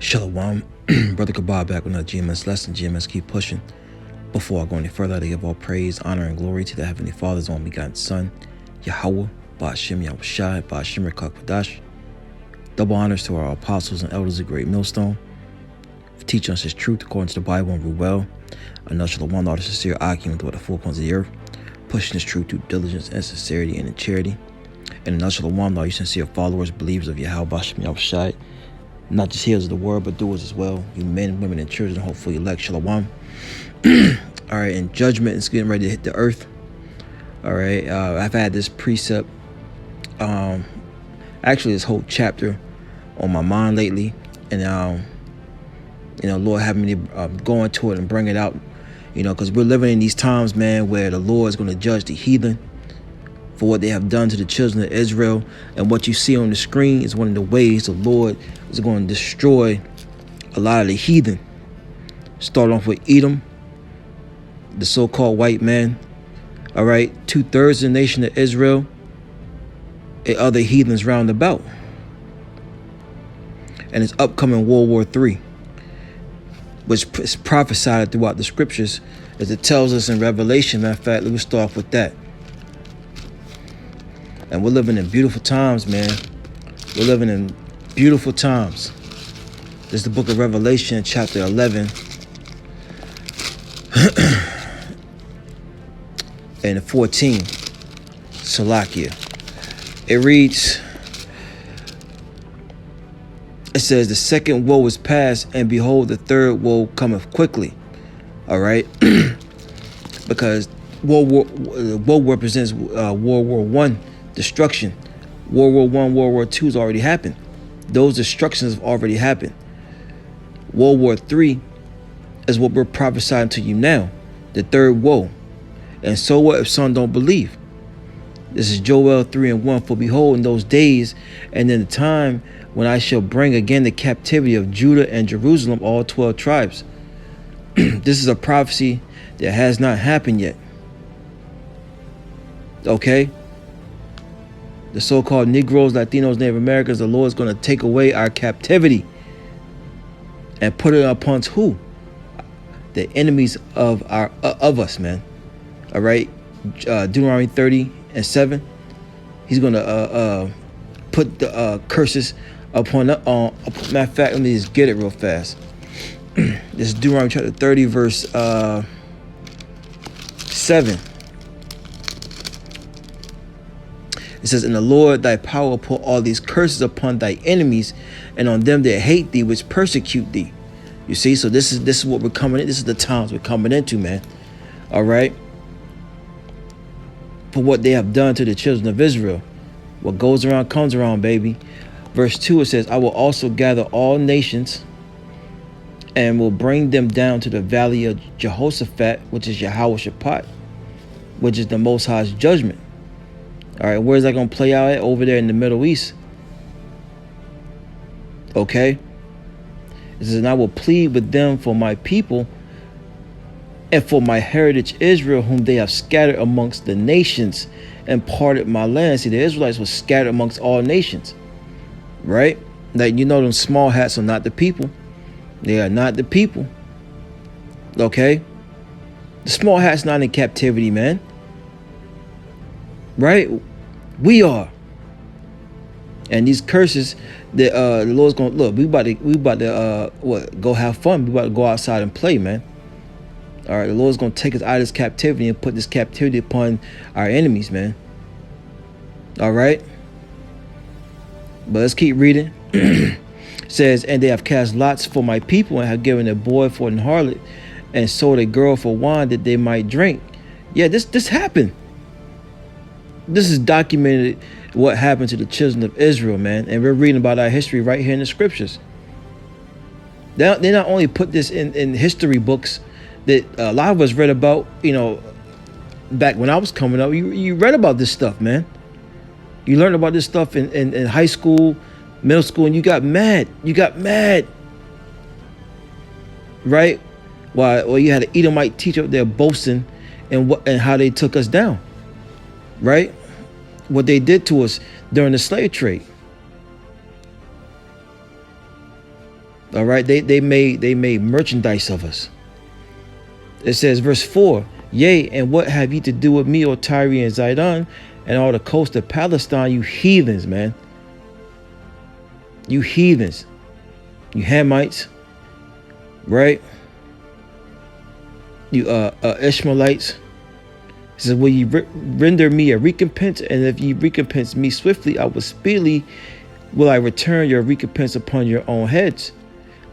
Shalom, Brother Kabah back with another GMS lesson. GMS keep pushing. Before I go any further, I give all praise, honor, and glory to the Heavenly Father's only begotten Son, Yahweh, Ba'ashem Yahushai, Ba'ashem Rekak Padash. Double honors to our apostles and elders of Great Millstone for teaching us His truth according to the Bible and rule well. Another Shalom, all the sincere Akim throughout the four corners of the earth, pushing His truth through diligence and sincerity and in charity. And another Shalom, all you sincere followers, believers of Yahweh, Ba'ashem Yahushai, not just hearers of the word, but doers as well. You men, women, and children, hopefully elect. Shalom. All right, and judgment is getting ready to hit the earth. All right, I've had this precept, actually this whole chapter on my mind lately. And, Lord having me go into it and bring it out, because we're living in these times, man, where the Lord is going to judge the heathen for what they have done to the children of Israel. And what you see on the screen is one of the ways the Lord is going to destroy a lot of the heathen. Start off with Edom, the so-called white man. All right, 2/3 of the nation of Israel and other heathens round about. And it's upcoming World War III, which is prophesied throughout the scriptures, as it tells us in Revelation. Matter of fact, let me start off with that. And we're living in beautiful times, man. We're living in beautiful times. This is the book of Revelation, chapter 11. And 14. Salakia. It reads, it says, the second woe is past, and behold, the third woe cometh quickly. All right? Because woe represents World War I. Destruction. World War I, World War II has already happened. Those destructions have already happened. World War III is what we're prophesying to you now, the third woe. And so what if some don't believe? This is Joel 3:1. For behold, in those days and in the time when I shall bring again the captivity of Judah and Jerusalem, all 12 tribes. This is a prophecy that has not happened yet. Okay? The so-called Negroes, Latinos, Native Americans, the Lord is going to take away our captivity and put it upon who? The enemies of us, man. All right, Deuteronomy 30:7. He's going to put the curses upon. Matter of fact, let me just get it real fast. This is Deuteronomy chapter 30, verse 7. It says, and the Lord thy power will put all these curses upon thy enemies and on them that hate thee, which persecute thee. You see, so this is what we're coming in. This is the times we're coming into, man. All right. For what they have done to the children of Israel. What goes around comes around, baby. Verse 2, it says, I will also gather all nations and will bring them down to the valley of Jehoshaphat, which is Yahweh Shaphat, which is the Most High's judgment. All right, where's that going to play out at? Over there in the Middle East. Okay. It says, and I will plead with them for my people and for my heritage Israel, whom they have scattered amongst the nations and parted my land. See, the Israelites were scattered amongst all nations. Right? Like, them small hats are not the people. They are not the people. Okay? The small hat's not in captivity, man. Right? We are. And these curses that the Lord's gonna look. We about to go have fun. We about to go outside and play, man. All right, the Lord's gonna take us out of this captivity and put this captivity upon our enemies, man. All right. But let's keep reading. It says, and they have cast lots for my people and have given a boy for an harlot and sold a girl for wine that they might drink. Yeah, this happened. This is documented what happened to the children of Israel, man. And we're reading about our history right here in the scriptures. They not only put this in history books that a lot of us read about, back when I was coming up. You read about this stuff, man. You learned about this stuff in high school, middle school, and you got mad. Right? Well, you had an Edomite teacher up there boasting and how they took us down. Right? What they did to us during the slave trade. All right, they made merchandise of us. It says, verse 4, yea, and what have ye to do with me, O Tyre and Zidon, and all the coast of Palestine, you heathens, man. You heathens. You Hamites, right? You Ishmaelites. It says, will ye render me a recompense? And if ye recompense me swiftly, I will speedily will I return your recompense upon your own heads.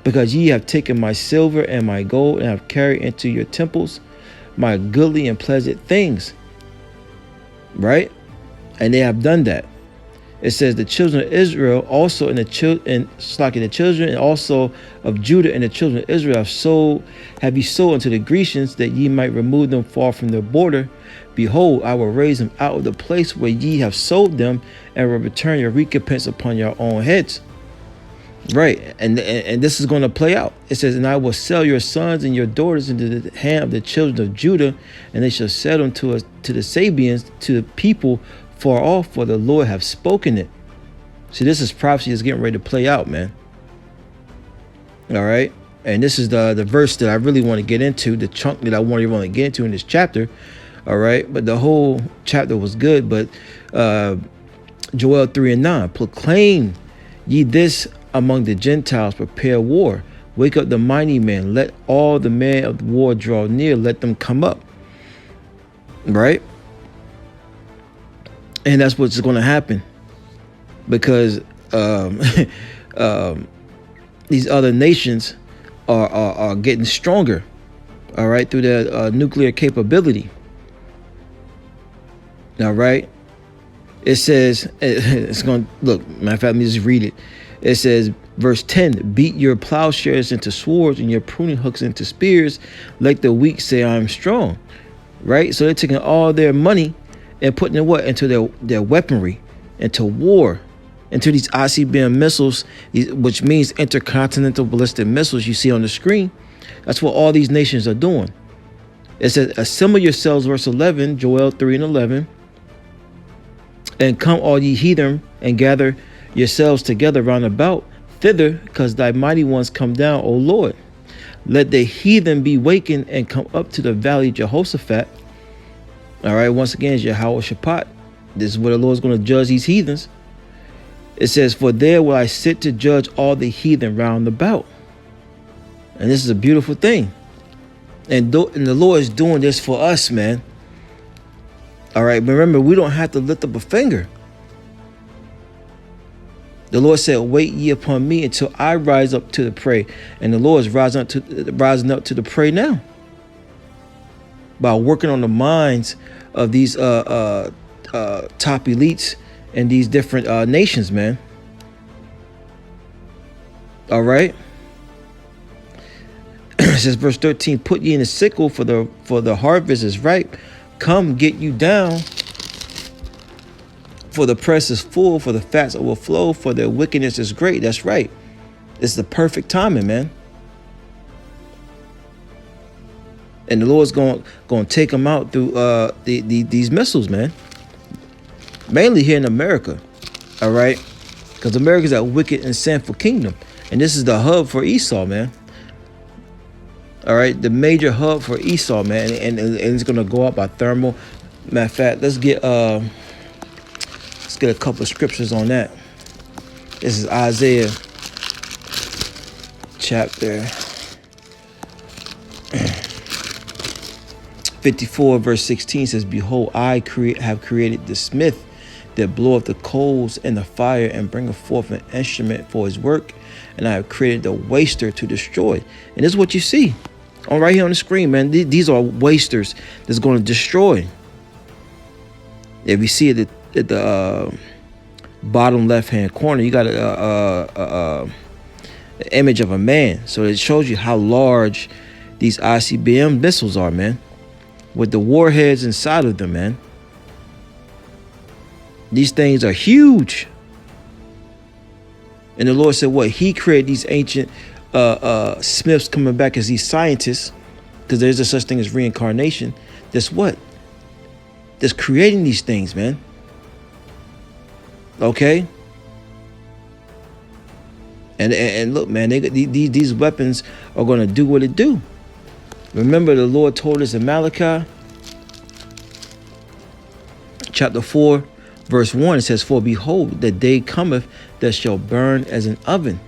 Because ye have taken my silver and my gold, and have carried into your temples my goodly and pleasant things. Right? And they have done that. It says the children of Israel also the children and also of Judah and the children of Israel have ye sold unto the Grecians, that ye might remove them far from their border. Behold, I will raise them out of the place where ye have sold them, and will return your recompense upon your own heads. Right, and this is going to play out. It says, and I will sell your sons and your daughters into the hand of the children of Judah, and they shall sell them to the Sabians, to the people far off, for the Lord have spoken it. See, this is prophecy that's getting ready to play out, man. All right, and this is the verse that I really want to get into, the chunk that I want to get into in this chapter. All right, but the whole chapter was good. But Joel 3:9, proclaim ye this among the Gentiles, prepare war, wake up the mighty men, let all the men of war draw near, let them come up. Right? And that's what's going to happen, because these other nations are getting stronger, all right, through their nuclear capability. All right. It says, it's going to look, matter of fact, let me just read it. It says, verse 10, beat your plowshares into swords and your pruning hooks into spears. Let the weak say, I am strong. Right? So they're taking all their money and putting it what? Into their weaponry, into war, into these ICBM missiles, which means intercontinental ballistic missiles you see on the screen. That's what all these nations are doing. It says, assemble yourselves, verse 11, Joel 3:11. And come all ye heathen, and gather yourselves together round about thither, because thy mighty ones come down, O Lord. Let the heathen be wakened and come up to the valley of Jehoshaphat. All right, once again, it's Yahweh Shaphat. This is where the Lord's going to judge these heathens. It says, for there will I sit to judge all the heathen round about. And this is a beautiful thing. And the Lord is doing this for us, man. All right, remember, we don't have to lift up a finger. The Lord said, wait ye upon me until I rise up to the prey. And the Lord is rising up to the prey now, by working on the minds of these top elites and these different nations, man. All right. It says, verse 13, put ye in the sickle, for the harvest is ripe. Come, get you down, for the press is full, for the fats overflow, for their wickedness is great. That's right. It's the perfect timing, man. And the Lord's going to take them out through these missiles, man. Mainly here in America, all right? Because America's a wicked and sinful kingdom. And this is the hub for Esau, man. All right, the major hub for Esau, man, and it's gonna go up by thermal. Matter of fact, let's get a couple of scriptures on that. This is Isaiah chapter 54, verse 16 says, behold, I have created the smith that bloweth the coals and the fire, and bringeth forth an instrument for his work, and I have created the waster to destroy. And this is what you see right here on the screen, man. These are wasters that's going to destroy. If you see it at the bottom left hand corner, you got an image of a man. So it shows you how large these ICBM missiles are, man, with the warheads inside of them, man. These things are huge. And the Lord said what? He created these ancient smiths coming back as these scientists, because there's a such thing as reincarnation. That's what? That's creating these things, man. Okay? And look, man, these weapons are going to do what it do. Remember, the Lord told us in Malachi chapter 4, verse 1, it says, "For behold, the day cometh that shall burn as an oven."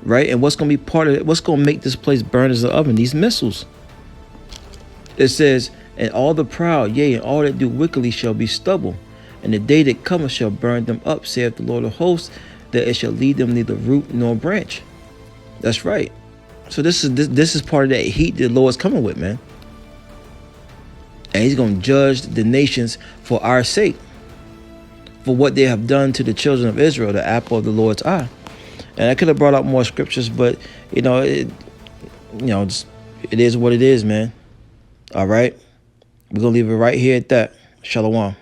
Right? And what's going to be part of it? What's going to make this place burn as an oven? These missiles. It says, "And all the proud, yea, and all that do wickedly shall be stubble. And the day that cometh shall burn them up, saith the Lord of hosts, that it shall leave them neither root nor branch." That's right. So this is part of that heat the Lord's coming with, man. And he's going to judge the nations for our sake, for what they have done to the children of Israel, the apple of the Lord's eye. And I could have brought out more scriptures, but it is what it is, man. All right, we're gonna leave it right here at that. Shalom.